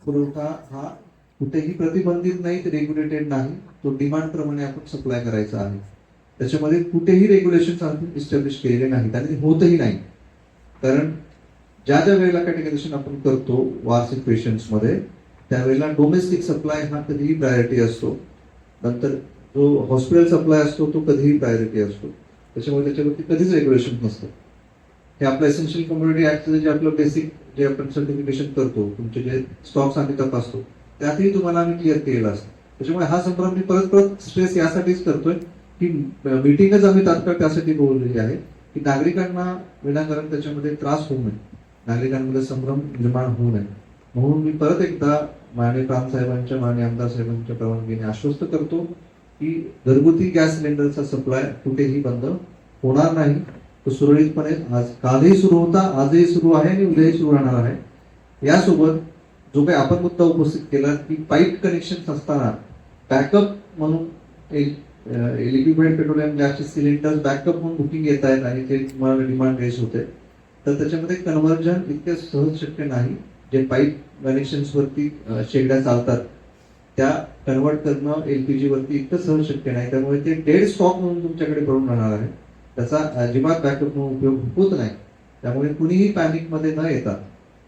पुरवठा हा कुठेही प्रतिबंधित नाही, रेग्युलेटेड नाही. तो डिमांड प्रमाणे आपण सप्लाय करायचा आहे. त्याच्यामध्ये कुठेही रेग्युलेशन आपण इस्टॅब्लिश केलेले नाहीत आणि होतही नाही. कारण ज्या ज्या वेळेला कॅटेगरायझेशन आपण करतो वार्षिक पेशंट्समध्ये, त्यावेळेला डोमेस्टिक सप्लाय हा कधीही प्रायोरिटी असतो. नंतर जो हॉस्पिटल सप्लाय असतो तो कधीही प्रायोरिटी असतो. त्याच्यामुळे त्याच्यावरती कधीच रेग्युलेशन नसतं. हे आपलं एसेन्शियल कमोडिटी ऍक्टचं जे आपलं बेसिक जे आपण सर्टिफिकेशन करतो, तुमचे जे स्टॉक्स आम्ही तपासतो, त्यातही तुम्हाला आम्ही क्लिअर केलेलं असतं. त्याच्यामुळे हा संभ्रम मी परत परत स्ट्रेस यासाठीच करतोय की मीटिंगच आम्ही तात्काळ त्यासाठी बोललेली आहे की नागरिकांना विनाकारण त्याच्यामध्ये त्रास होऊ नये, नागरिकांमध्ये संभ्रम निर्माण होऊ नये. म्हणून मी परत एकदा माननीय प्रांतसाहेबांच्या, माननीय आमदार साहेबांच्या परवानगीने आश्वस्त करतो की घरगुती गॅस सिलेंडरचा सप्लाय कुठेही बंद होणार नाही. तो सुरळीतपणे आज कालही सुरू होता, आजही सुरू आहे आणि उद्याही सुरू राहणार आहे. यासोबत जो काही आपण मुद्दा उपस्थित केला की पाईप कनेक्शन असताना बॅकअप म्हणून लिक्विफाईड पेट्रोलियम गॅसचे सिलेंडर बॅकअप म्हणून बुकिंग येत आहेत आणि ते तुम्हाला डिमांड रेस होते, तर त्याच्यामध्ये कन्व्हर्जन इतकं सहज शक्य नाही. जे पाईप कनेक्शन्स वरती शेगड्या चालतात त्या कन्वर्ट करणं एलपीजी वरती इतकं सहज शक्य नाही. त्यामुळे ते डेड स्टॉक म्हणून तुमच्याकडे पडून राहणार आहे. त्याचा अजिबात बॅकअप म्हणून उपयोग होत नाही. त्यामुळे कुणीही पॅनिक मध्ये न येता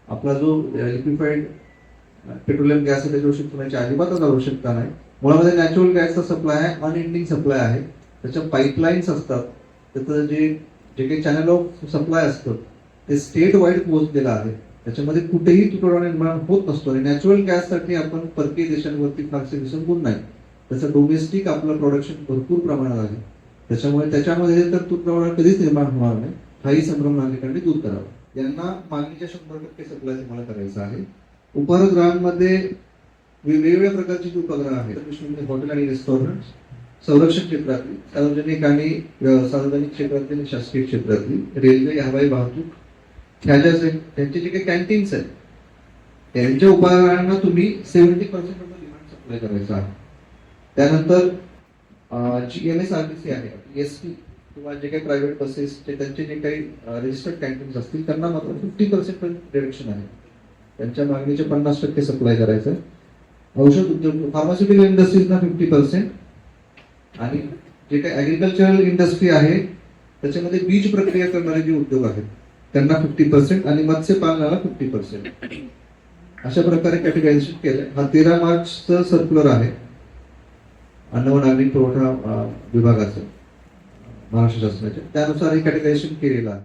आपला जो लिक्विफाईड पेट्रोलियम गॅस आहे त्याच्यावर शिफ्ट होण्याची अजिबातच आवश्यकता नाही. मुळामध्ये नॅचरल गॅसचा सप्लाय आहे, अनएंडिंग सप्लाय आहे. त्याच्या पाईपलाईन्स असतात, त्याचं जे जे काही चॅनल ऑफ सप्लाय असतं ते स्टेट वाईड पोहोचलेलं आहे. त्याच्यामध्ये कुठेही तुटवडा निर्माण होत नसतो. आणि नॅचरल गॅससाठी आपण परकीय देशांवरती फारसे विसंबून नाही. त्याचं डोमेस्टिक आपलं प्रोडक्शन भरपूर प्रमाणात आहे. त्याच्यामुळे त्याच्यामध्ये तर तुटवडा कधीच निर्माण होणार नाही. हाही संभ्रम नागरिकांनी दूर करावा. यांना मागणीच्या 100% सप्लाय तुम्हाला करायचा आहे. उपहारगृहांमध्ये वेगवेगळ्या प्रकारची जी उपहारगृह आहेत, हॉटेल आणि रेस्टॉरंट, संरक्षण क्षेत्रातली, सार्वजनिक क्षेत्रातली आणि शासकीय क्षेत्रातली, रेल्वे, हवाई वाहतूक, त्यांचे जे काही कॅन्टीन्स आहेत त्यांच्या उपहारगृहांना तुम्ही 70% डिमांड सप्लाय करायचा आहे. त्यानंतर जी MSRTC आहे, एसटी किंवा जे काही प्रायव्हेट बसेस त्यांचे जे काही रजिस्टर्ड कॅन्टीन्स असतील त्यांना मात्र 50% रिडक्शन आहे. त्यांच्या मागणीचे 50% सप्लाय करायचं आहे. औषध उद्योग, फार्मास्युटिकल इंडस्ट्रीजना 50%, आणि जे काही ऍग्रिकल्चरल इंडस्ट्री आहे त्याच्यामध्ये बीज प्रक्रिया करणारे जे उद्योग आहेत त्यांना 50% आणि मत्स्यपालनाला 50%. अशा प्रकारे कॅटेगरायझेशन केलंय. हा 13 मार्चचा सर्क्युलर आहे अन्न व नागरिक पुरवठा विभागाचं, महाराष्ट्र शासनाच्या. त्यानुसार हे कॅटेगरायझेशन केलेलं आहे.